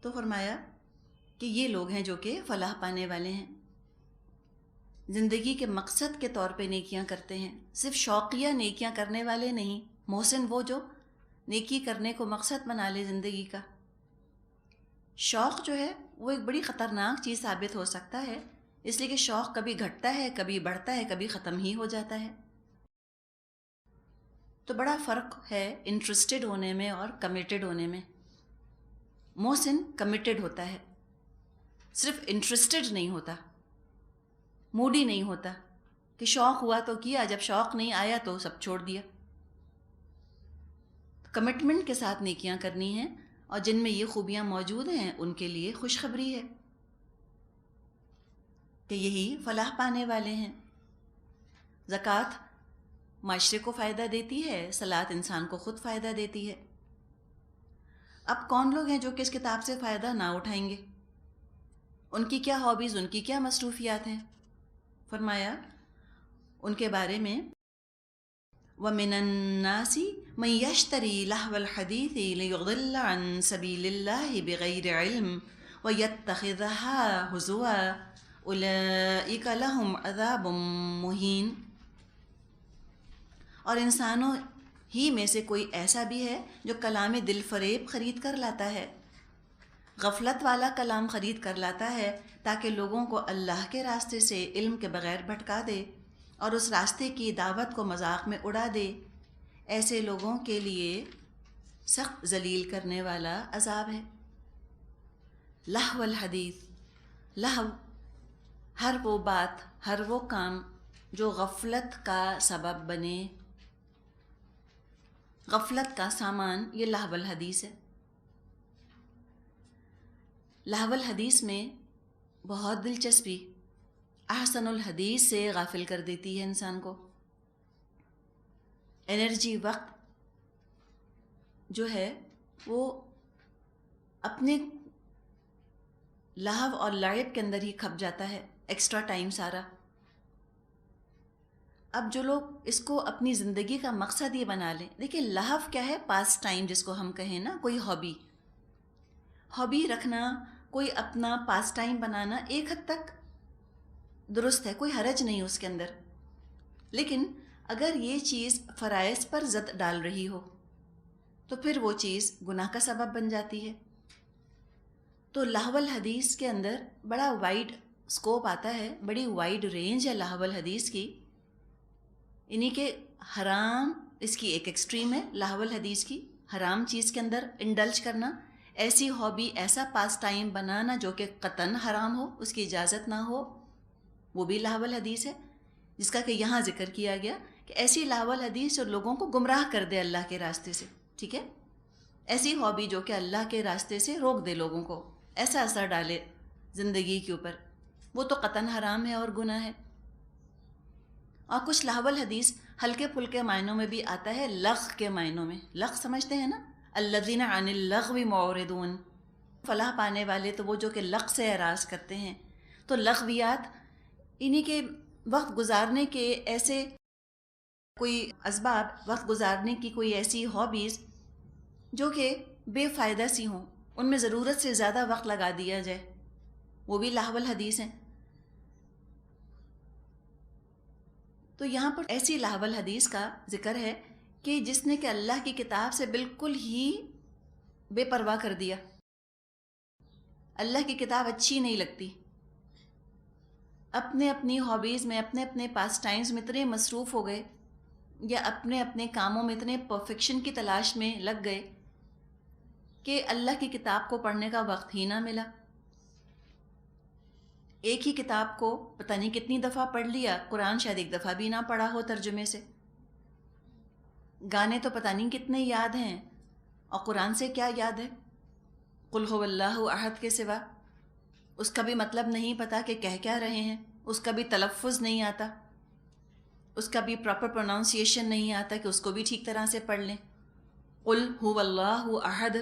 تو فرمایا کہ یہ لوگ ہیں جو کہ فلاح پانے والے ہیں، زندگی کے مقصد کے طور پہ نیکیاں کرتے ہیں، صرف شوقیہ نیکیاں کرنے والے نہیں۔ محسن وہ جو نیکی کرنے کو مقصد بنا لے زندگی کا۔ شوق جو ہے وہ ایک بڑی خطرناک چیز ثابت ہو سکتا ہے، اس لیے کہ شوق کبھی گھٹتا ہے، کبھی بڑھتا ہے، کبھی ختم ہی ہو جاتا ہے۔ تو بڑا فرق ہے انٹرسٹڈ ہونے میں اور کمیٹڈ ہونے میں۔ محسن کمیٹڈ ہوتا ہے، صرف انٹرسٹڈ نہیں ہوتا، موڈی نہیں ہوتا کہ شوق ہوا تو کیا، جب شوق نہیں آیا تو سب چھوڑ دیا۔ کمٹمنٹ کے ساتھ نیکیاں کرنی ہیں، اور جن میں یہ خوبیاں موجود ہیں ان کے لیے خوشخبری ہے کہ یہی فلاح پانے والے ہیں۔ زکوٰۃ معاشرے کو فائدہ دیتی ہے، صلاۃ انسان کو خود فائدہ دیتی ہے۔ اب کون لوگ ہیں جو کہ اس کتاب سے فائدہ نہ اٹھائیں گے؟ ان کی کیا ہابیز، ان کی کیا مصروفیات ہیں؟ فرمایا ان کے بارے میں وَمِنَ النَّاسِ مَن يَشْتَرِي لَهْوَ الْحَدِيثِ لِيُضِلَّ عَن سَبِيلِ اللَّهِ بِغَيْرِ عِلْمٍ وَيَتَّخِذَهَا هُزُوًا أُولَئِكَ لَهُمْ عَذَابٌ مُّهِينٌ۔ اور انسانوں ہی میں سے کوئی ایسا بھی ہے جو کلام دل فریب خرید کر لاتا ہے، غفلت والا کلام خرید کر لاتا ہے تاکہ لوگوں کو اللہ کے راستے سے علم کے بغیر بھٹکا دے اور اس راستے کی دعوت کو مذاق میں اڑا دے۔ ایسے لوگوں کے لیے سخت ذلیل کرنے والا عذاب ہے۔ لہو الحدیث، لہو ہر وہ بات، ہر وہ کام جو غفلت کا سبب بنے، غفلت کا سامان، یہ لہو الحدیث ہے۔ لہو الحدیث میں بہت دلچسپی احسن الحدیث سے غافل کر دیتی ہے انسان کو۔ انرجی، وقت جو ہے وہ اپنے لہو اور لعب کے اندر ہی کھپ جاتا ہے، ایکسٹرا ٹائم سارا۔ اب جو لوگ اس کو اپنی زندگی کا مقصد یہ بنا لیں، دیکھیں لہو کیا ہے؟ پاس ٹائم جس کو ہم کہیں نا، کوئی ہابی رکھنا، کوئی اپنا پاس ٹائم بنانا ایک حد تک درست ہے، کوئی حرج نہیں اس کے اندر، لیکن اگر یہ چیز فرائض پر زد ڈال رہی ہو تو پھر وہ چیز گناہ کا سبب بن جاتی ہے۔ تو لہو الحدیث کے اندر بڑا وائڈ سکوپ آتا ہے، بڑی وائڈ رینج ہے لہو الحدیث کی، یعنی کہ حرام اس کی ایک ایکسٹریم ہے، لہو الحدیث کی حرام چیز کے اندر انڈلج کرنا، ایسی ہابی، ایسا پاس ٹائم بنانا جو کہ قطعاً حرام ہو، اس کی اجازت نہ ہو، وہ بھی لہو الحدیث ہے، جس کا کہ یہاں ذکر کیا گیا کہ ایسی لہو الحدیث جو لوگوں کو گمراہ کر دے اللہ کے راستے سے، ٹھیک ہے؟ ایسی ہابی جو کہ اللہ کے راستے سے روک دے لوگوں کو، ایسا اثر ڈالے زندگی کے اوپر، وہ تو قطعاً حرام ہے اور گناہ ہے۔ اور کچھ لہو الحدیث ہلکے پھلکے معنوں میں بھی آتا ہے، لغو کے معنوں میں۔ لغو سمجھتے ہیں نا، الذین عن اللغو معرضون، فلاح پانے والے تو وہ جو کہ لغو سے اعراض کرتے ہیں۔ تو لغویات انہی کے وقت گزارنے کے ایسے کوئی اسباب، وقت گزارنے کی کوئی ایسی ہابیز جو کہ بے فائدہ سی ہوں، ان میں ضرورت سے زیادہ وقت لگا دیا جائے، وہ بھی لہو الحدیث ہیں۔ تو یہاں پر ایسی لہو الحدیث کا ذکر ہے کہ جس نے کہ اللہ کی کتاب سے بالکل ہی بے پرواہ کر دیا، اللہ کی کتاب اچھی نہیں لگتی، اپنے اپنی ہابیز میں، اپنے اپنے پاس ٹائمز میں اتنے مصروف ہو گئے، یا اپنے اپنے کاموں میں اتنے پرفیکشن کی تلاش میں لگ گئے کہ اللہ کی کتاب کو پڑھنے کا وقت ہی نہ ملا۔ ایک ہی کتاب کو پتہ نہیں کتنی دفعہ پڑھ لیا، قرآن شاید ایک دفعہ بھی نہ پڑھا ہو ترجمے سے، گانے تو پتہ نہیں کتنے یاد ہیں، اور قرآن سے کیا یاد ہے؟ قل هو اللہ احد کے سوا اس کا بھی مطلب نہیں پتہ کہ کہہ کیا رہے ہیں، اس کا بھی تلفظ نہیں آتا، اس کا بھی پراپر پروناؤنسیشن نہیں آتا کہ اس کو بھی ٹھیک طرح سے پڑھ لیں۔ قل هو اللہ احد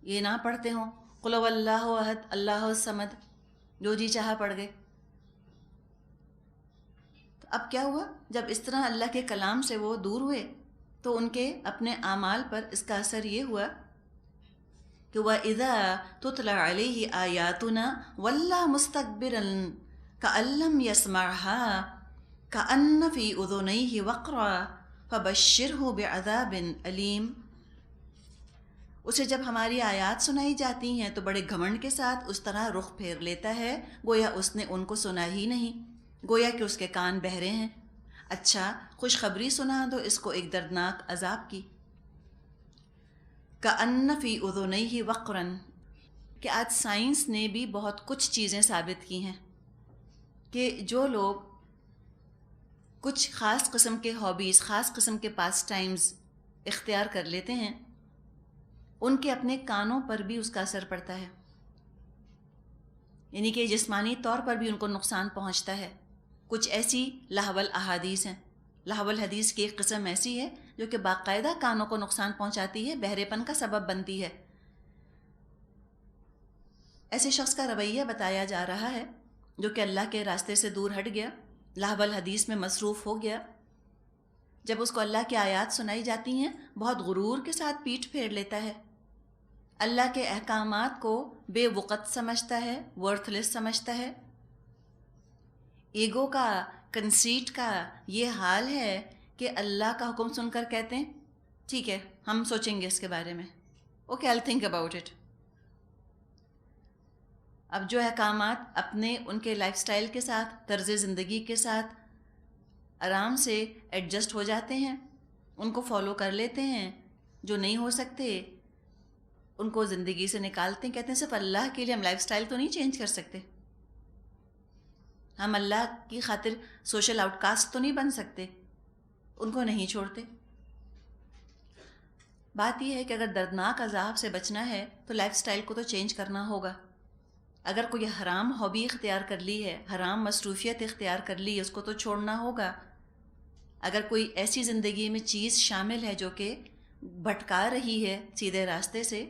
یہ نہ پڑھتے ہوں، قل هو اللہ احد، اللہ الصمد، جو جی چاہا پڑھ گئے۔ تو اب کیا ہوا؟ جب اس طرح اللہ کے کلام سے وہ دور ہوئے تو ان کے اپنے اعمال پر اس کا اثر یہ ہوا کہ وَإِذَا تُتْلَى عَلَيْهِ آيَاتُنَا وَلَّى مُسْتَكْبِرًا كَأَن لَّمْ يَسْمَعْهَا كَأَنَّ فِي أُذُنَيْهِ وَقْرًا فَبَشِّرْهُ بِعَذَابٍ أَلِيمٍ۔ اسے جب ہماری آیات سنائی جاتی ہیں تو بڑے گھمنڈ کے ساتھ اس طرح رخ پھیر لیتا ہے گویا اس نے ان کو سنا ہی نہیں، گویا کہ اس کے کان بہرے ہیں۔ اچھا خوشخبری سنا دو اس کو ایک دردناک عذاب کی۔ کأن فی اذنیہ وقرن، کہ آج سائنس نے بھی بہت کچھ چیزیں ثابت کی ہیں کہ جو لوگ کچھ خاص قسم کے ہابیز، خاص قسم کے پاس ٹائمز اختیار کر لیتے ہیں، ان کے اپنے کانوں پر بھی اس کا اثر پڑتا ہے، یعنی کہ جسمانی طور پر بھی ان کو نقصان پہنچتا ہے۔ کچھ ایسی لہو الاحادیث ہیں، لہو الحدیث کی ایک قسم ایسی ہے جو کہ باقاعدہ کانوں کو نقصان پہنچاتی ہے، بہرے پن کا سبب بنتی ہے۔ ایسے شخص کا رویہ بتایا جا رہا ہے جو کہ اللہ کے راستے سے دور ہٹ گیا، لہو الحدیث میں مصروف ہو گیا۔ جب اس کو اللہ کی آیات سنائی جاتی ہیں بہت غرور کے ساتھ پیٹھ پھیر لیتا ہے، اللہ کے احکامات کو بے وقت سمجھتا ہے، ورتھ لیس سمجھتا ہے۔ ایگو کا، کنسیٹ کا یہ حال ہے کہ اللہ کا حکم سن کر کہتے ہیں ٹھیک ہے ہم سوچیں گے اس کے بارے میں، okay I'll think about it۔ اب جو احکامات اپنے ان کے لائف سٹائل کے ساتھ، طرز زندگی کے ساتھ آرام سے ایڈجسٹ ہو جاتے ہیں، ان کو فالو کر لیتے ہیں، جو نہیں ہو سکتے ان کو زندگی سے نکالتے ہیں، کہتے ہیں صرف اللہ کے لیے ہم لائف سٹائل تو نہیں چینج کر سکتے، ہم اللہ کی خاطر سوشل آؤٹ کاسٹ تو نہیں بن سکتے، ان کو نہیں چھوڑتے۔ بات یہ ہے کہ اگر دردناک عذاب سے بچنا ہے تو لائف سٹائل کو تو چینج کرنا ہوگا۔ اگر کوئی حرام ہابی اختیار کر لی ہے، حرام مصروفیت اختیار کر لی ہے، اس کو تو چھوڑنا ہوگا۔ اگر کوئی ایسی زندگی میں چیز شامل ہے جو کہ بھٹکا رہی ہے سیدھے راستے سے،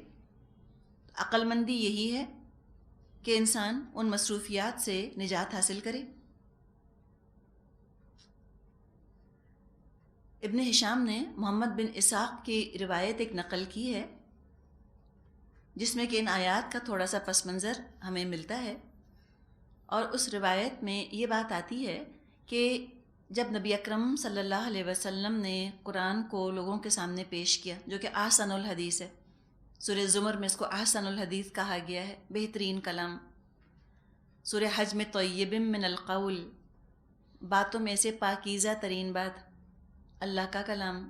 عقل مندی یہی ہے کہ انسان ان مصروفیات سے نجات حاصل کرے۔ ابن ہشام نے محمد بن اسحاق کی روایت ایک نقل کی ہے جس میں کہ ان آیات کا تھوڑا سا پس منظر ہمیں ملتا ہے، اور اس روایت میں یہ بات آتی ہے کہ جب نبی اکرم صلی اللہ علیہ وسلم نے قرآن کو لوگوں کے سامنے پیش کیا جو کہ احسن الحدیث ہے، سورہ زمر میں اس کو احسن الحدیث کہا گیا ہے، بہترین کلام۔ سورہ حج میں طیب من القول، باتوں میں سے پاکیزہ ترین بات، اللہ کا کلام۔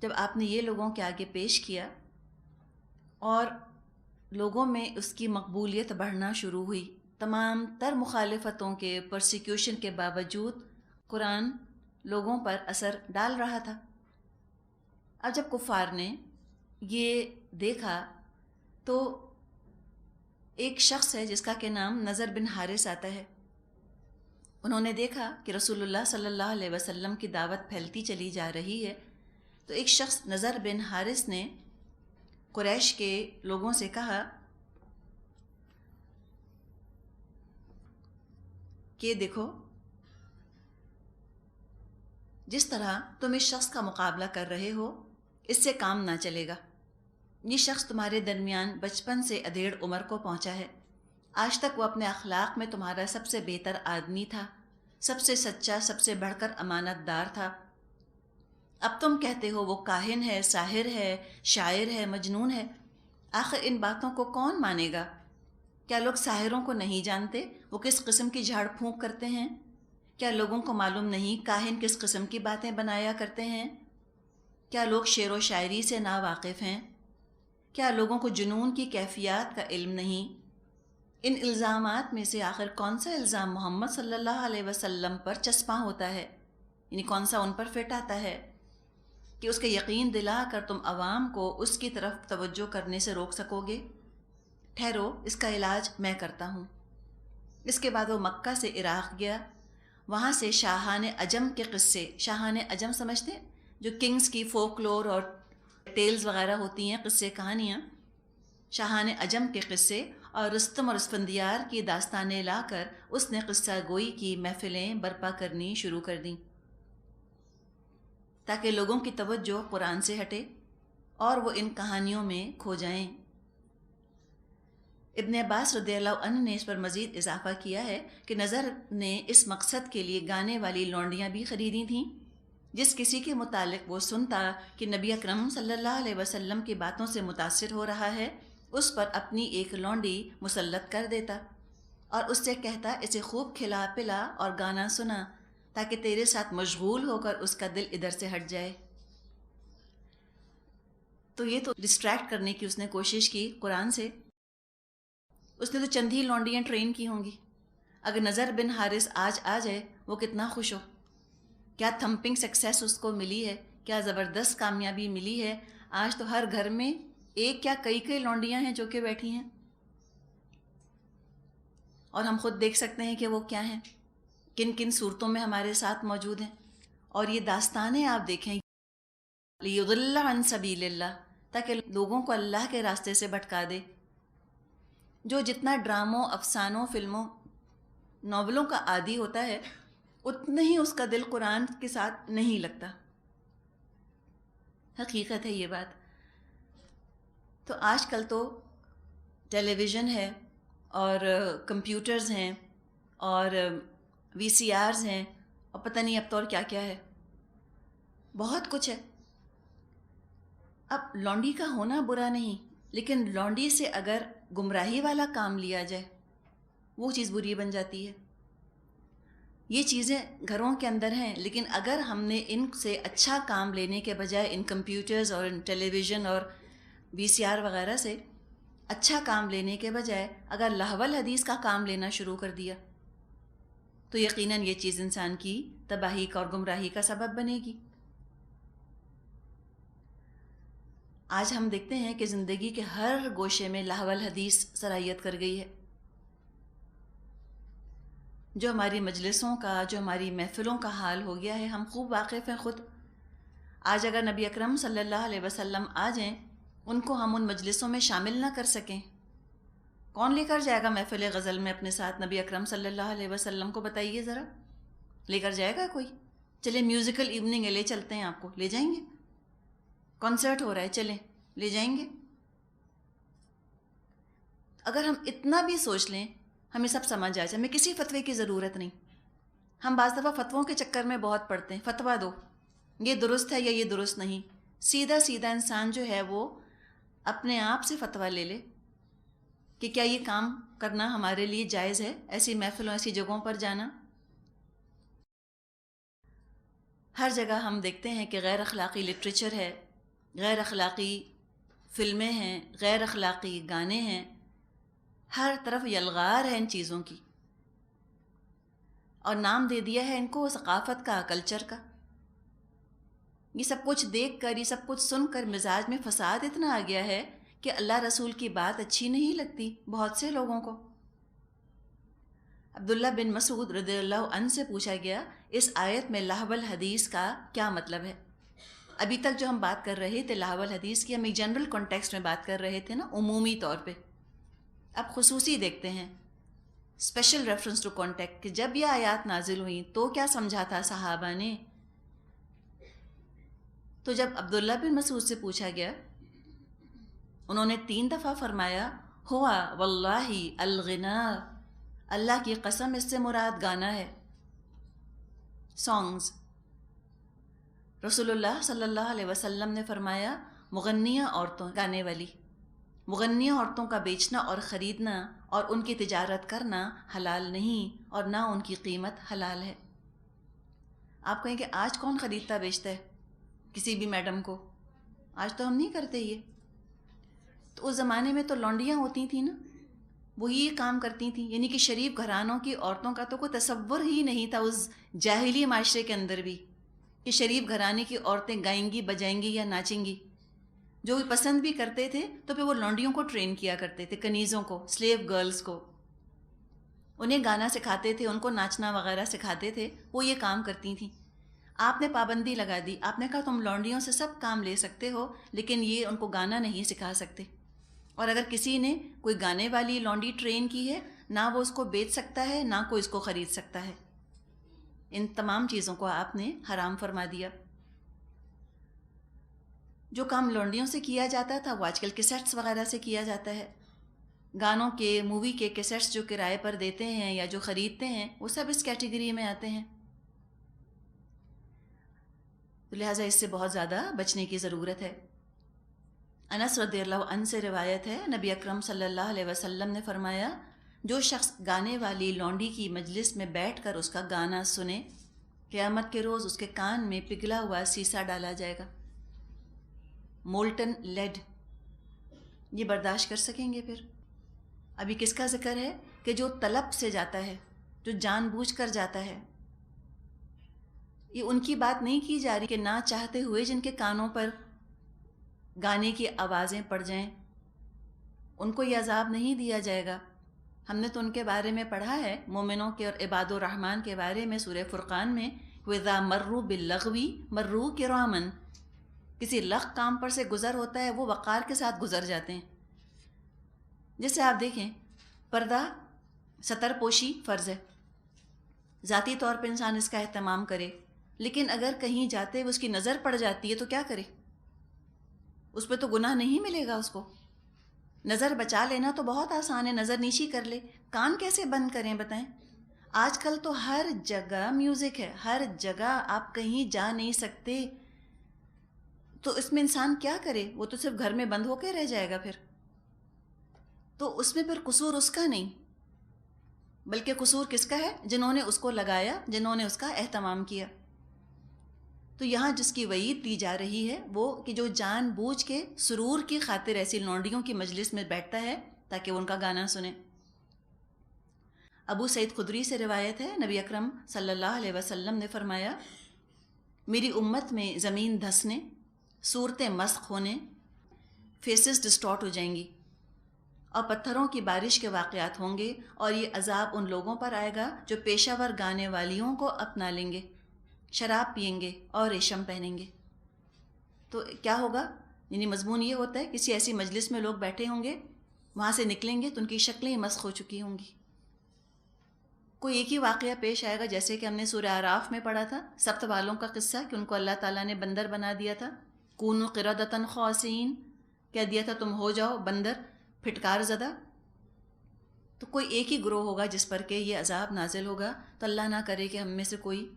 جب آپ نے یہ لوگوں کے آگے پیش کیا اور لوگوں میں اس کی مقبولیت بڑھنا شروع ہوئی، تمام تر مخالفتوں کے، پرسیکیوشن کے باوجود قرآن لوگوں پر اثر ڈال رہا تھا۔ اب جب کفار نے یہ دیکھا تو ایک شخص ہے جس کا کہ نام نضر بن حارث آتا ہے، انہوں نے دیکھا کہ رسول اللہ صلی اللہ علیہ وسلم کی دعوت پھیلتی چلی جا رہی ہے، تو ایک شخص نضر بن حارث نے قریش کے لوگوں سے کہا کہ دیکھو جس طرح تم اس شخص کا مقابلہ کر رہے ہو اس سے کام نہ چلے گا، یہ شخص تمہارے درمیان بچپن سے ادھیڑ عمر کو پہنچا ہے، آج تک وہ اپنے اخلاق میں تمہارا سب سے بہتر آدمی تھا، سب سے سچا، سب سے بڑھ کر امانت دار تھا، اب تم کہتے ہو وہ کاہن ہے، ساحر ہے، شاعر ہے، مجنون ہے، آخر ان باتوں کو کون مانے گا؟ کیا لوگ ساحروں کو نہیں جانتے وہ کس قسم کی جھاڑ پھونک کرتے ہیں؟ کیا لوگوں کو معلوم نہیں کاہن کس قسم کی باتیں بنایا کرتے ہیں؟ کیا لوگ شعر و شاعری سے ناواقف ہیں؟ کیا لوگوں کو جنون کی کیفیات کا علم نہیں؟ ان الزامات میں سے آخر کون سا الزام محمد صلی اللہ علیہ وسلم پر چسپاں ہوتا ہے، یعنی کون سا ان پر فٹ آتا ہے کہ اس کے یقین دلا کر تم عوام کو اس کی طرف توجہ کرنے سے روک سکو گے؟ ٹھہرو، اس کا علاج میں کرتا ہوں۔ اس کے بعد وہ مکہ سے عراق گیا، وہاں سے شاہان عجم کے قصے، شاہان عجم سمجھتے ہیں جو کنگز کی فولکلور اور ٹیلز وغیرہ ہوتی ہیں، قصے کہانیاں، شاہان عجم کے قصے اور رستم اور اسفندیار کی داستانیں لا کر اس نے قصہ گوئی کی محفلیں برپا کرنی شروع کر دیں تاکہ لوگوں کی توجہ قرآن سے ہٹے۔ اور وہ ان کہانیوں میں کھو جائیں۔ ابن عباس رضی اللہ عنہ نے اس پر مزید اضافہ کیا ہے کہ نظر نے اس مقصد کے لیے گانے والی لونڈیاں بھی خریدی تھیں۔ جس کسی کے متعلق وہ سنتا کہ نبی اکرم صلی اللہ علیہ وسلم کی باتوں سے متاثر ہو رہا ہے، اس پر اپنی ایک لونڈی مسلط کر دیتا اور اس سے کہتا اسے خوب کھلا پلا اور گانا سنا تاکہ تیرے ساتھ مشغول ہو کر اس کا دل ادھر سے ہٹ جائے۔ تو یہ تو ڈسٹریکٹ کرنے کی اس نے کوشش کی قرآن سے۔ اس نے تو چند ہی لونڈیاں ٹرین کی ہوں گی۔ اگر نظر بن حارث آج آ جائے وہ کتنا خوش ہو، کیا تھمپنگ سکسیس اس کو ملی ہے، کیا زبردست کامیابی ملی ہے۔ آج تو ہر گھر میں ایک کیا کئی لونڈیاں ہیں جو کہ بیٹھی ہیں، اور ہم خود دیکھ سکتے ہیں کہ وہ کیا ہیں، کن کن صورتوں میں ہمارے ساتھ موجود ہیں۔ اور یہ داستانیں آپ دیکھیں، لیضل عن سبیل اللہ، تاکہ لوگوں کو اللہ کے راستے سے بھٹکا دے۔ جو جتنا ڈراموں، افسانوں، فلموں، ناولوں کا عادی ہوتا ہے، اتنا ہی اس کا دل قرآن کے ساتھ نہیں لگتا۔ حقیقت ہے یہ بات۔ تو آج کل تو ٹیلی ویژن ہے اور کمپیوٹرز ہیں اور وی سی آرز ہیں اور پتہ نہیں اب تو اور کیا کیا ہے، بہت کچھ ہے۔ اب لونڈی کا ہونا برا نہیں، لیکن لونڈی سے اگر گمراہی والا کام لیا جائے وہ چیز بری بن جاتی ہے۔ یہ چیزیں گھروں کے اندر ہیں، لیکن اگر ہم نے ان سے اچھا کام لینے کے بجائے ان کمپیوٹرز اور ان ٹیلی ویژن اور وی سی آر وغیرہ سے اچھا کام لینے کے بجائے اگر لہو الحدیث کا کام لینا شروع کر دیا تو یقیناً یہ چیز انسان کی تباہی کا اور گمراہی کا سبب بنے گی۔ آج ہم دیکھتے ہیں کہ زندگی کے ہر گوشے میں لہو الحدیث صلاحیت کر گئی ہے۔ جو ہماری مجلسوں کا، جو ہماری محفلوں کا حال ہو گیا ہے، ہم خوب واقف ہیں خود۔ آج اگر نبی اکرم صلی اللہ علیہ وسلم آ جائیں، ان کو ہم ان مجلسوں میں شامل نہ کر سکیں، کون لے کر جائے گا محفل غزل میں اپنے ساتھ نبی اکرم صلی اللہ علیہ وسلم کو؟ بتائیے ذرا، لے کر جائے گا کوئی؟ چلے میوزیکل ایوننگ ہے، لے چلتے ہیں، آپ کو لے جائیں گے۔ کنسرٹ ہو رہا ہے، چلیں لے جائیں گے۔ اگر ہم اتنا بھی سوچ لیں، ہمیں سب سمجھ آ جائے، ہمیں کسی فتوے کی ضرورت نہیں۔ ہم بعض دفعہ فتووں کے چکر میں بہت پڑتے ہیں، فتویٰ دو، یہ درست ہے یا یہ درست نہیں۔ سیدھا سیدھا انسان جو ہے وہ اپنے آپ سے فتویٰ لے لے کہ کیا یہ کام کرنا ہمارے لیے جائز ہے، ایسی محفلوں، ایسی جگہوں پر جانا۔ ہر جگہ ہم دیکھتے ہیں کہ غیر اخلاقی لٹریچر ہے، غیر اخلاقی فلمیں ہیں، غیر اخلاقی گانے ہیں، ہر طرف یلغار ہے ان چیزوں کی، اور نام دے دیا ہے ان کو ثقافت کا، کلچر کا۔ یہ سب کچھ دیکھ کر، یہ سب کچھ سن کر مزاج میں فساد اتنا آ گیا ہے کہ اللہ رسول کی بات اچھی نہیں لگتی بہت سے لوگوں کو۔ عبداللہ بن مسعود رضی اللہ عنہ سے پوچھا گیا، اس آیت میں لہو الحدیث کا کیا مطلب ہے؟ ابھی تک جو ہم بات کر رہے تھے لہو الحدیث کی، ہم ایک جنرل کانٹیکسٹ میں بات کر رہے تھے نا، عمومی طور پہ۔ اب خصوصی دیکھتے ہیں، اسپیشل ریفرنس ٹو کانٹیکٹ، کہ جب یہ آیات نازل ہوئیں تو کیا سمجھا تھا صحابہ نے۔ تو جب عبداللہ بن مسعود سے پوچھا گیا، انہوں نے 3 دفعہ فرمایا، ہوا واللہ الغنا، اللہ کی قسم اس سے مراد گانا ہے، سانگز۔ رسول اللہ صلی اللہ علیہ وسلم نے فرمایا، مغنیہ عورتوں، گانے والی مغنیہ عورتوں کا بیچنا اور خریدنا اور ان کی تجارت کرنا حلال نہیں، اور نہ ان کی قیمت حلال ہے۔ آپ کہیں کہ آج کون خریدتا بیچتا ہے کسی بھی میڈم کو؟ آج تو ہم نہیں کرتے یہ۔ تو اس زمانے میں تو لونڈیاں ہوتی تھیں نا، وہی یہ کام کرتی تھیں، یعنی کہ شریف گھرانوں کی عورتوں کا تو کوئی تصور ہی نہیں تھا اس جاہلی معاشرے کے اندر بھی کہ شریف گھرانے کی عورتیں گائیں گی، بجائیں گی یا ناچیں گی۔ جو بھی پسند بھی کرتے تھے تو پھر وہ لونڈیوں کو ٹرین کیا کرتے تھے، کنیزوں کو، سلیو گرلز کو، انہیں گانا سکھاتے تھے، ان کو ناچنا وغیرہ سکھاتے تھے، وہ یہ کام کرتی تھیں۔ آپ نے پابندی لگا دی، آپ نے کہا تم لونڈیوں سے سب کام لے سکتے ہو لیکن یہ ان کو گانا نہیں سکھا سکتے۔ اور اگر کسی نے کوئی گانے والی لونڈی ٹرین کی ہے، نہ وہ اس کو بیچ سکتا ہے، نہ کوئی اس کو خرید سکتا ہے۔ ان تمام چیزوں کو آپ نے حرام فرما دیا۔ جو کام لونڈیوں سے کیا جاتا تھا وہ آج کل کیسٹس وغیرہ سے کیا جاتا ہے. گانوں کے، مووی کے کیسٹس جو کرائے پر دیتے ہیں یا جو خریدتے ہیں وہ سب اس کیٹیگری میں آتے ہیں. تو لہٰذا اس سے بہت زیادہ بچنے کی ضرورت ہے. انس رضی اللہ عنہ سے روایت ہے، نبی اکرم صلی اللہ علیہ وسلم نے فرمایا، جو شخص گانے والی لونڈی کی مجلس میں بیٹھ کر اس کا گانا سنے، قیامت کے روز اس کے کان میں پگھلا ہوا سیسا ڈالا جائے گا، مولٹن لیڈ. یہ برداشت کر سکیں گے پھر؟ ابھی کس کا ذکر ہے کہ جو طلب سے جاتا ہے، جو جان بوجھ کر جاتا ہے. یہ ان کی بات نہیں کی جا رہی کہ نہ چاہتے ہوئے جن کے کانوں پر گانے کی آوازیں پڑ جائیں، ان کو یہ عذاب نہیں دیا جائے گا. ہم نے تو ان کے بارے میں پڑھا ہے، مومنوں کے اور عباد الرحمن کے بارے میں سورہ فرقان میں، وَإِذَا مَرُّوا بِاللَّغْوِ مَرُّوا كِرَامًا. کسی لغو کام پر سے گزر ہوتا ہے وہ وقار کے ساتھ گزر جاتے ہیں. جیسے آپ دیکھیں، پردہ، ستر پوشی فرض ہے، ذاتی طور پہ انسان اس کا اہتمام کرے، لیکن اگر کہیں جاتے ہوئے اس کی نظر پڑ جاتی ہے تو کیا کرے؟ اس پہ تو گناہ نہیں ملے گا اس کو. نظر بچا لینا تو بہت آسان ہے، نظر نیچی کر لے. کان کیسے بند کریں بتائیں؟ آج کل تو ہر جگہ میوزک ہے، ہر جگہ، آپ کہیں جا نہیں سکتے. تو اس میں انسان کیا کرے؟ وہ تو صرف گھر میں بند ہو کے رہ جائے گا پھر. تو اس میں پھر قصور اس کا نہیں، بلکہ قصور کس کا ہے؟ جنہوں نے اس کو لگایا، جنہوں نے اس کا اہتمام کیا. تو یہاں جس کی وعید دی جا رہی ہے وہ کہ جو جان بوجھ کے سرور کی خاطر ایسی لونڈیوں کی مجلس میں بیٹھتا ہے تاکہ وہ ان کا گانا سنے. ابو سعید خدری سے روایت ہے، نبی اکرم صلی اللہ علیہ وسلم نے فرمایا، میری امت میں زمین دھسنے، صورتیں مسخ ہونے، فیسز ڈسٹارٹ ہو جائیں گی، اور پتھروں کی بارش کے واقعات ہوں گے، اور یہ عذاب ان لوگوں پر آئے گا جو پیشہ ور گانے والیوں کو اپنا لیں گے، شراب پئیں گے اور ریشم پہنیں گے. تو کیا ہوگا؟ یعنی مضمون یہ ہوتا ہے کسی ایسی مجلس میں لوگ بیٹھے ہوں گے، وہاں سے نکلیں گے تو ان کی شکلیں مسخ ہو چکی ہوں گی. کوئی ایک ہی واقعہ پیش آئے گا، جیسے کہ ہم نے سورہ اعراف میں پڑھا تھا سبت والوں کا قصہ، کہ ان کو اللہ تعالیٰ نے بندر بنا دیا تھا. کونوا قردۃ خاسئین، کہہ دیا تھا تم ہو جاؤ بندر پھٹکار زدہ. تو کوئی ایک ہی گروہ ہوگا جس پر کہ یہ عذاب نازل ہوگا. تو اللہ نہ کرے کہ ہم میں سے کوئی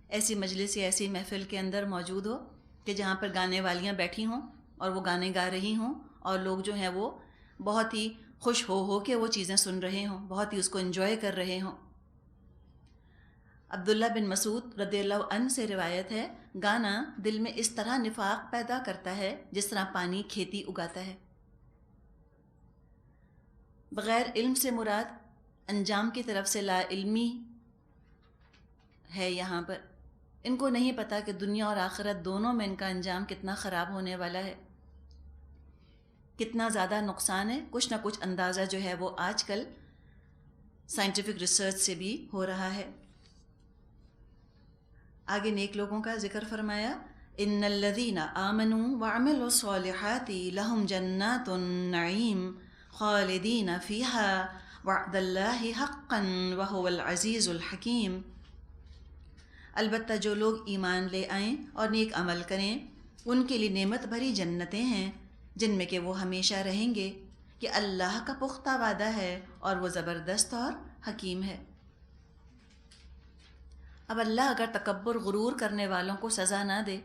ایسی مجلس یا ایسی محفل کے اندر موجود ہو کہ جہاں پر گانے والیاں بیٹھی ہوں اور وہ گانے گا رہی ہوں، اور لوگ جو ہیں وہ بہت ہی خوش ہو کے وہ چیزیں سن رہے ہوں، بہت ہی اس کو انجوائے کر رہے ہوں. عبداللہ بن مسعود رضی اللہ عنہ سے روایت ہے، گانا دل میں اس طرح نفاق پیدا کرتا ہے جس طرح پانی کھیتی اگاتا ہے. بغیر علم سے مراد انجام کی طرف سے لا علمی ہے. یہاں پر ان کو نہیں پتا کہ دنیا اور آخرت دونوں میں ان کا انجام کتنا خراب ہونے والا ہے، کتنا زیادہ نقصان ہے. کچھ نہ کچھ اندازہ جو ہے وہ آج کل سائنٹیفک ریسرچ سے بھی ہو رہا ہے. آگے نیک لوگوں کا ذکر فرمایا، ان الذین آمنوا وعملوا الصالحات لهم جنات النعیم خالدین فیہا وعد اللہ حقا وہو العزیز الحکیم. البتہ جو لوگ ایمان لے آئیں اور نیک عمل کریں ان کے لیے نعمت بھری جنتیں ہیں جن میں کہ وہ ہمیشہ رہیں گے، کہ اللہ کا پختہ وعدہ ہے اور وہ زبردست اور حکیم ہے. اب اللہ اگر تکبر غرور کرنے والوں کو سزا نہ دے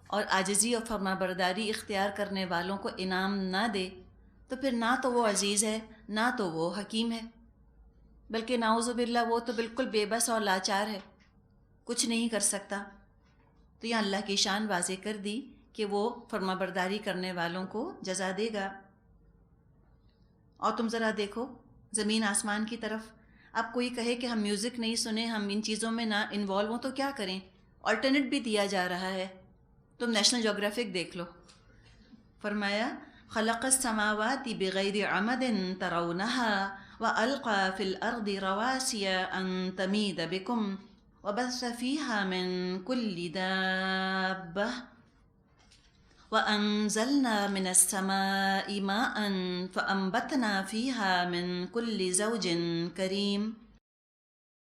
اور عاجزی اور فرما برداری اختیار کرنے والوں کو انعام نہ دے تو پھر نہ تو وہ عزیز ہے نہ تو وہ حکیم ہے، بلکہ نعوذ باللہ وہ تو بالکل بے بس اور لاچار ہے، کچھ نہیں کر سکتا. تو یہاں اللہ کی شان واضح کر دی کہ وہ فرما برداری کرنے والوں کو جزا دے گا. اور تم ذرا دیکھو زمین آسمان کی طرف، اب کوئی کہے کہ ہم میوزک نہیں سنیں، ہم ان چیزوں میں نہ انوالو ہوں، تو کیا کریں؟ آلٹرنیٹ بھی دیا جا رہا ہے. تم نیشنل جغرافک دیکھ لو، فرمایا خلق السماوات بغیر عمد ترونها والقى في الارض رواسي ان تميد بكم وبث فيها من كل دابة وأنزلنا من السماء ماء فأنبتنا فيها من كل زوج كريم.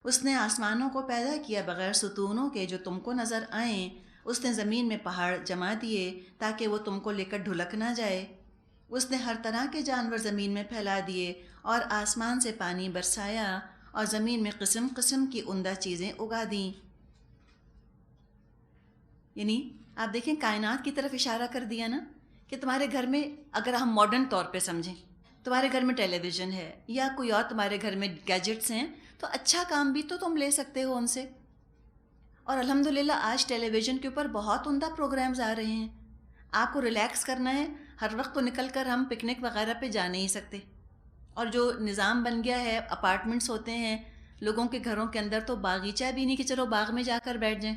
اس نے آسمانوں کو پیدا کیا بغیر ستونوں کے جو تم کو نظر آئیں، اس نے زمین میں پہاڑ جما دیے تاکہ وہ تم کو لے کر ڈھلک نہ جائے. اس نے ہر طرح کے جانور زمین میں پھیلا دیے اور آسمان سے پانی برسایا اور زمین میں قسم قسم کی عمدہ چیزیں اگا دیں. یعنی آپ دیکھیں کائنات کی طرف اشارہ کر دیا نا کہ تمہارے گھر میں اگر ہم ماڈرن طور پہ سمجھیں تمہارے گھر میں ٹیلی ویژن ہے یا کوئی اور تمہارے گھر میں گیجٹس ہیں تو اچھا کام بھی تو تم لے سکتے ہو ان سے. اور الحمدللہ آج ٹیلی ویژن کے اوپر بہت عمدہ پروگرامز آ رہے ہیں. آپ کو ریلیکس کرنا ہے ہر وقت تو نکل کر ہم پکنک وغیرہ پہ جا نہیں سکتے. اور جو نظام بن گیا ہے اپارٹمنٹس ہوتے ہیں لوگوں کے گھروں کے اندر تو باغیچہ بھی نہیں کہ چلو باغ میں جا کر بیٹھ جائیں.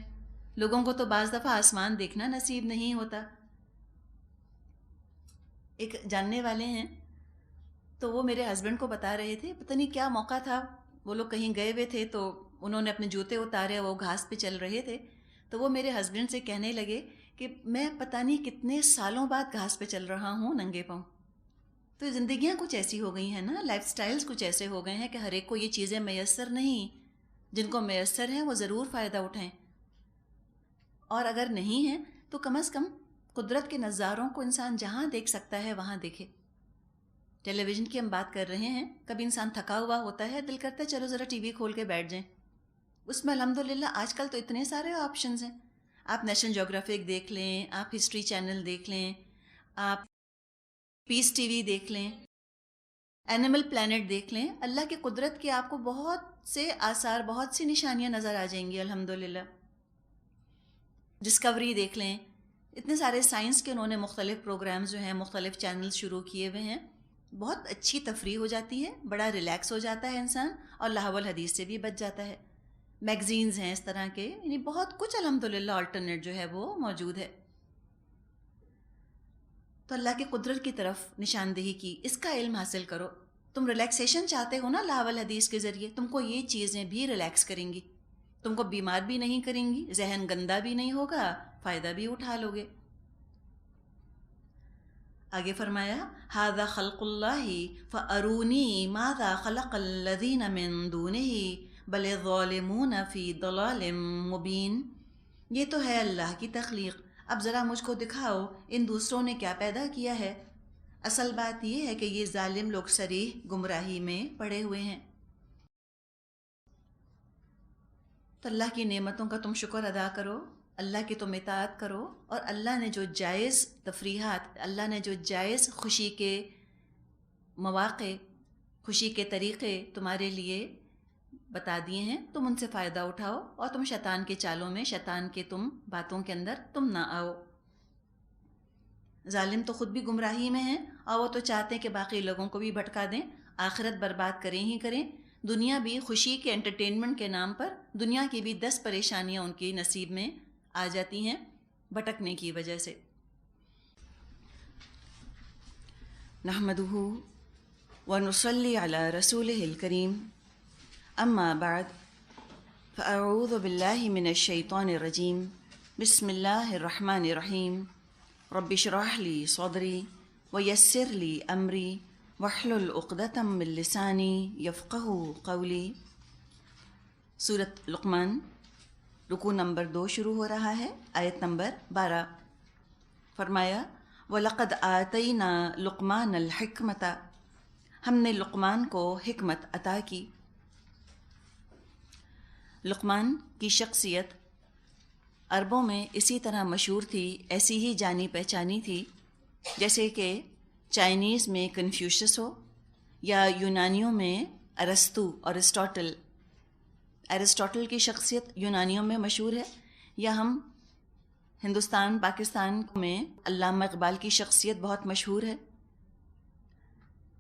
لوگوں کو تو بعض دفعہ آسمان دیکھنا نصیب نہیں ہوتا. ایک جاننے والے ہیں تو وہ میرے ہسبینڈ کو بتا رہے تھے پتہ نہیں کیا موقع تھا وہ لوگ کہیں گئے ہوئے تھے تو انہوں نے اپنے جوتے اتارے وہ گھاس پہ چل رہے تھے تو وہ میرے ہسبینڈ سے کہنے لگے کہ میں پتہ نہیں کتنے سالوں بعد گھاس پہ چل رہا ہوں ننگے پاؤں. تو زندگیاں کچھ ایسی ہو گئی ہیں نا, لائف سٹائلز کچھ ایسے ہو گئے ہیں کہ ہر ایک کو یہ چیزیں میسر نہیں. جن کو میسر ہیں وہ ضرور فائدہ اٹھائیں, اور اگر نہیں ہیں تو کم از کم قدرت کے نظاروں کو انسان جہاں دیکھ سکتا ہے وہاں دیکھے. ٹیلی ویژن کی ہم بات کر رہے ہیں, کبھی انسان تھکا ہوا ہوتا ہے دل کرتا ہے چلو ذرا ٹی وی کھول کے بیٹھ جائیں. اس میں الحمدللہ آج کل تو اتنے سارے آپشنز ہیں. آپ نیشنل جیوگرافک دیکھ لیں, آپ ہسٹری چینل دیکھ لیں, آپ پیس ٹی وی دیکھ لیں, اینیمل پلانٹ دیکھ لیں. اللہ کی قدرت کے آپ کو بہت سے آثار, بہت سی نشانیاں نظر آ جائیں گی الحمدللہ. ڈسکوری دیکھ لیں, اتنے سارے سائنس کے انہوں نے مختلف پروگرامز جو ہیں مختلف چینلز شروع کیے ہوئے ہیں. بہت اچھی تفریح ہو جاتی ہے, بڑا ریلیکس ہو جاتا ہے انسان اور لہو الحدیث سے بھی بچ جاتا ہے. میگزینز ہیں اس طرح کے, یعنی بہت کچھ الحمدللہ آلٹرنیٹ جو ہے وہ موجود ہے. تو اللہ کی قدرت کی طرف نشاندہی کی, اس کا علم حاصل کرو. تم ریلیکسیشن چاہتے ہو نا لہو الحدیث کے ذریعے, تم کو یہ چیزیں بھی ریلیکس کریں گی, تم کو بیمار بھی نہیں کریں گی, ذہن گندا بھی نہیں ہوگا, فائدہ بھی اٹھا لو گے. آگے فرمایا ھذا خلق اللہ فارونی ماذا خلق الذین من دونہ بل الظالمون فی ضلال مبین. یہ تو ہے اللہ کی تخلیق, اب ذرا مجھ کو دکھاؤ ان دوسروں نے کیا پیدا کیا ہے. اصل بات یہ ہے کہ یہ ظالم لوگ صریح گمراہی میں پڑے ہوئے ہیں. تو اللہ کی نعمتوں کا تم شکر ادا کرو, اللہ کی تم اطاعت کرو, اور اللہ نے جو جائز تفریحات, اللہ نے جو جائز خوشی کے مواقع, خوشی کے طریقے تمہارے لیے بتا دیے ہیں, تم ان سے فائدہ اٹھاؤ اور تم شیطان کے چالوں میں, شیطان کے تم باتوں کے اندر تم نہ آؤ. ظالم تو خود بھی گمراہی میں ہیں اور وہ تو چاہتے ہیں کہ باقی لوگوں کو بھی بھٹکا دیں, آخرت برباد کریں ہی کریں. دنیا بھی خوشی کے انٹرٹینمنٹ کے نام پر دنیا کی بھی 10 پریشانیاں ان کی نصیب میں آ جاتی ہیں بھٹکنے کی وجہ سے. نحمدہ ونصلی علی رسولہ الکریم, اما بعد فاعوذ باللہ من الشیطان الرجیم, بسم اللہ الرحمن الرحیم. رب اشرح لی صدری ویسر لی امری واحلل عقدۃ من لسانی یفقہوا قولی. سورۃ لقمان, رکوع نمبر 2 شروع ہو رہا ہے, آیت نمبر 12. فرمایا وَلَقَدْ آتَيْنَا لُقْمَانَ الْحِكْمَةَ, ہم نے لقمان کو حکمت عطا کی. لقمان کی شخصیت عربوں میں اسی طرح مشہور تھی, ایسی ہی جانی پہچانی تھی جیسے کہ چائنیز میں کنفیوشس ہو, یا یونانیوں میں ارسطو, ایرسٹوٹل کی شخصیت یونانیوں میں مشہور ہے, یا ہم ہندوستان پاکستان میں علامہ اقبال کی شخصیت بہت مشہور ہے.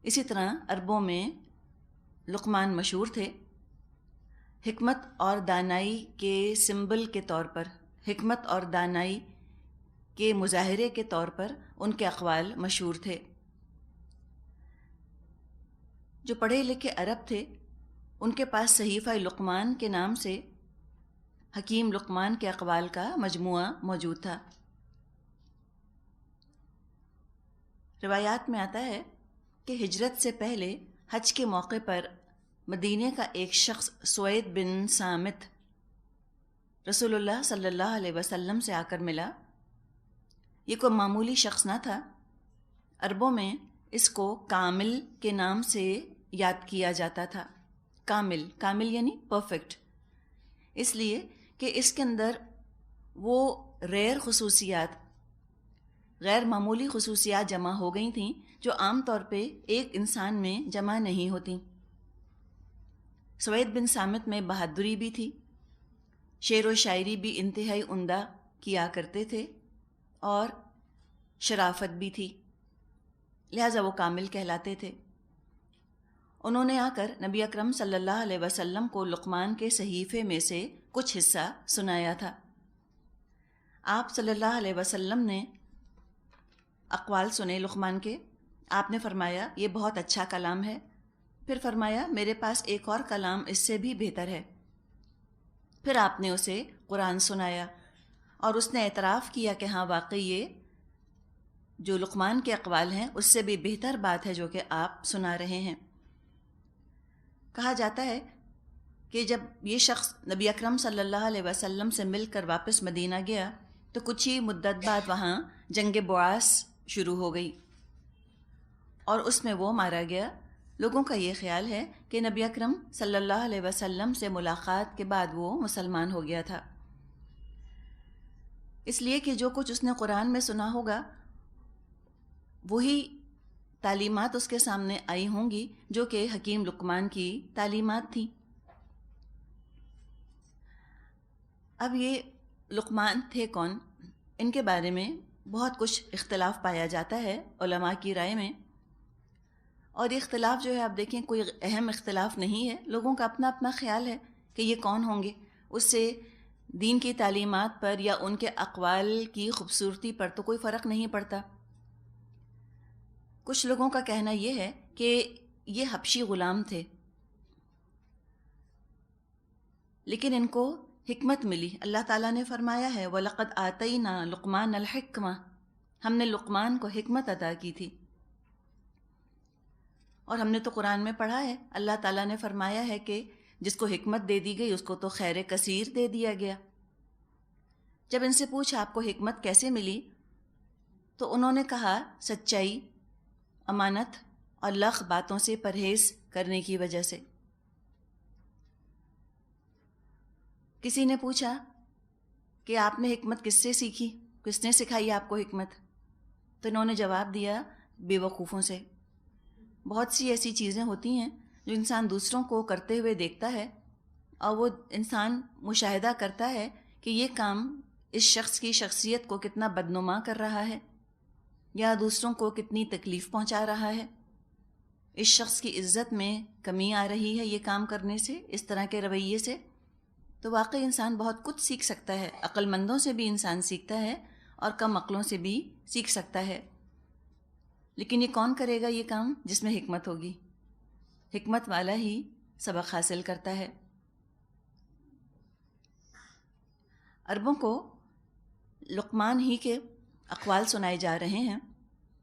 اسی طرح عربوں میں لقمان مشہور تھے. حکمت اور دانائی کے سمبل کے طور پر, حکمت اور دانائی کے مظاہرے کے طور پر ان کے اقوال مشہور تھے. جو پڑھے لکھے عرب تھے ان کے پاس صحیفہ لقمان کے نام سے حکیم لقمان کے اقوال کا مجموعہ موجود تھا. روایات میں آتا ہے کہ ہجرت سے پہلے حج کے موقع پر مدینے کا ایک شخص سوید بن صامت رسول اللہ صلی اللہ علیہ وسلم سے آ کر ملا۔ یہ کوئی معمولی شخص نہ تھا، عربوں میں اس کو کامل کے نام سے یاد کیا جاتا تھا۔ کامل، کامل یعنی پرفیکٹ، اس لیے کہ اس کے اندر وہ ریئر خصوصیات، غیر معمولی خصوصیات جمع ہو گئی تھیں جو عام طور پہ ایک انسان میں جمع نہیں ہوتیں۔ سوید بن صامت میں بہادری بھی تھی، شعر و شاعری بھی انتہائی عمدہ کیا کرتے تھے، اور شرافت بھی تھی، لہٰذا وہ کامل کہلاتے تھے۔ انہوں نے آ کر نبی اکرم صلی اللہ علیہ وسلم کو لقمان کے صحیفے میں سے کچھ حصہ سنایا تھا۔ آپ صلی اللہ علیہ وسلم نے اقوال سنے لقمان کے۔ آپ نے فرمایا یہ بہت اچھا کلام ہے، پھر فرمایا میرے پاس ایک اور کلام اس سے بھی بہتر ہے۔ پھر آپ نے اسے قرآن سنایا اور اس نے اعتراف کیا کہ ہاں واقعی یہ جو لقمان کے اقوال ہیں اس سے بھی بہتر بات ہے جو کہ آپ سنا رہے ہیں۔ کہا جاتا ہے کہ جب یہ شخص نبی اکرم صلی اللہ علیہ وسلم سے مل کر واپس مدینہ گیا تو کچھ ہی مدت بعد وہاں جنگ بعاث شروع ہو گئی اور اس میں وہ مارا گیا۔ لوگوں کا یہ خیال ہے کہ نبی اکرم صلی اللہ علیہ وسلم سے ملاقات کے بعد وہ مسلمان ہو گیا تھا، اس لیے کہ جو کچھ اس نے قرآن میں سنا ہوگا وہی تعلیمات اس کے سامنے آئی ہوں گی جو کہ حکیم لقمان کی تعلیمات تھیں۔ اب یہ لقمان تھے کون، ان کے بارے میں بہت کچھ اختلاف پایا جاتا ہے علماء کی رائے میں، اور یہ اختلاف جو ہے آپ دیکھیں کوئی اہم اختلاف نہیں ہے، لوگوں کا اپنا اپنا خیال ہے کہ یہ کون ہوں گے، اس سے دین کی تعلیمات پر یا ان کے اقوال کی خوبصورتی پر تو کوئی فرق نہیں پڑتا۔ کچھ لوگوں کا کہنا یہ ہے کہ یہ حبشی غلام تھے، لیکن ان کو حکمت ملی۔ اللہ تعالیٰ نے فرمایا ہے وَلَقَدْ آتَيْنَا لُقْمَانَ الْحِكْمَةَ، ہم نے لقمان کو حکمت عطا کی تھی۔ اور ہم نے تو قرآن میں پڑھا ہے اللہ تعالیٰ نے فرمایا ہے کہ جس کو حکمت دے دی گئی اس کو تو خیر کثیر دے دیا گیا۔ جب ان سے پوچھا آپ کو حکمت کیسے ملی تو انہوں نے کہا سچائی، امانت اور لغ باتوں سے پرہیز کرنے کی وجہ سے۔ کسی نے پوچھا کہ آپ نے حکمت کس سے سیکھی، کس نے سکھائی آپ کو حکمت؟ تو انہوں نے جواب دیا بے وقوفوں سے۔ بہت سی ایسی چیزیں ہوتی ہیں جو انسان دوسروں کو کرتے ہوئے دیکھتا ہے اور وہ انسان مشاہدہ کرتا ہے کہ یہ کام اس شخص کی شخصیت کو کتنا بدنما کر رہا ہے یا دوسروں کو کتنی تکلیف پہنچا رہا ہے، اس شخص کی عزت میں کمی آ رہی ہے یہ کام کرنے سے، اس طرح کے رویے سے۔ تو واقعی انسان بہت کچھ سیکھ سکتا ہے، عقل مندوں سے بھی انسان سیکھتا ہے اور کم عقلوں سے بھی سیکھ سکتا ہے، لیکن یہ کون کرے گا یہ کام؟ جس میں حکمت ہوگی، حکمت والا ہی سبق حاصل کرتا ہے۔ عربوں کو لقمان ہی کے اقوال سنائے جا رہے ہیں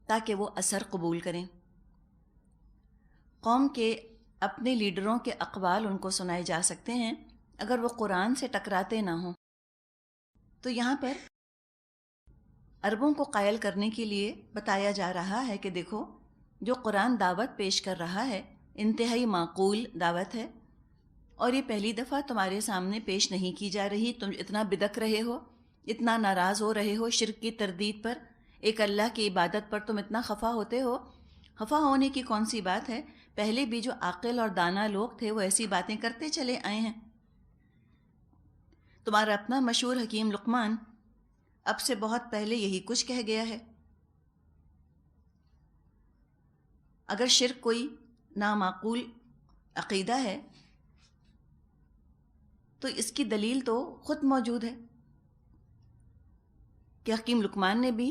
تاکہ وہ اثر قبول کریں۔ قوم کے اپنے لیڈروں کے اقوال ان کو سنائے جا سکتے ہیں اگر وہ قرآن سے ٹکراتے نہ ہوں۔ تو یہاں پر عربوں کو قائل کرنے کے لیے بتایا جا رہا ہے کہ دیکھو جو قرآن دعوت پیش کر رہا ہے انتہائی معقول دعوت ہے، اور یہ پہلی دفعہ تمہارے سامنے پیش نہیں کی جا رہی، تم اتنا بدک رہے ہو، اتنا ناراض ہو رہے ہو شرک کی تردید پر، ایک اللہ کی عبادت پر تم اتنا خفا ہوتے ہو۔ خفا ہونے کی کون سی بات ہے؟ پہلے بھی جو عاقل اور دانا لوگ تھے وہ ایسی باتیں کرتے چلے آئے ہیں۔ تمہارا اپنا مشہور حکیم لقمان اب سے بہت پہلے یہی کچھ کہہ گیا ہے۔ اگر شرک کوئی نامعقول عقیدہ ہے تو اس کی دلیل تو خود موجود ہے کہ حکیم لقمان نے بھی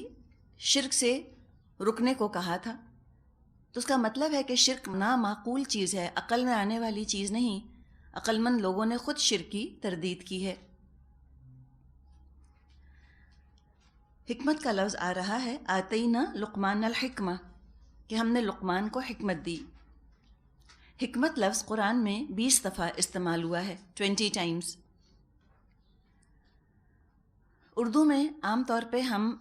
شرک سے رکنے کو کہا تھا۔ تو اس کا مطلب ہے کہ شرک نامعقول چیز ہے، عقل میں آنے والی چیز نہیں، عقل مند لوگوں نے خود شرک کی تردید کی ہے۔ حکمت کا لفظ آ رہا ہے آتینا لقمان الحکمہ، کہ ہم نے لقمان کو حکمت دی۔ حکمت لفظ قرآن میں 20 دفعہ استعمال ہوا ہے، 20 ٹائمز۔ اردو میں عام طور پہ ہم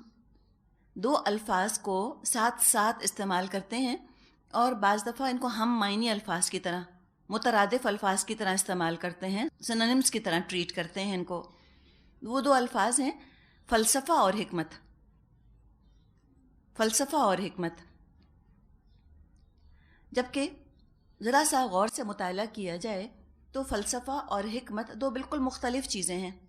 دو الفاظ کو ساتھ ساتھ استعمال کرتے ہیں اور بعض دفعہ ان کو ہم معنی الفاظ کی طرح، مترادف الفاظ کی طرح استعمال کرتے ہیں، سنونمز کی طرح ٹریٹ کرتے ہیں ان کو. وہ دو الفاظ ہیں فلسفہ اور حکمت. فلسفہ اور حکمت. جبکہ ذرا سا غور سے مطالعہ کیا جائے تو فلسفہ اور حکمت دو بالکل مختلف چیزیں ہیں.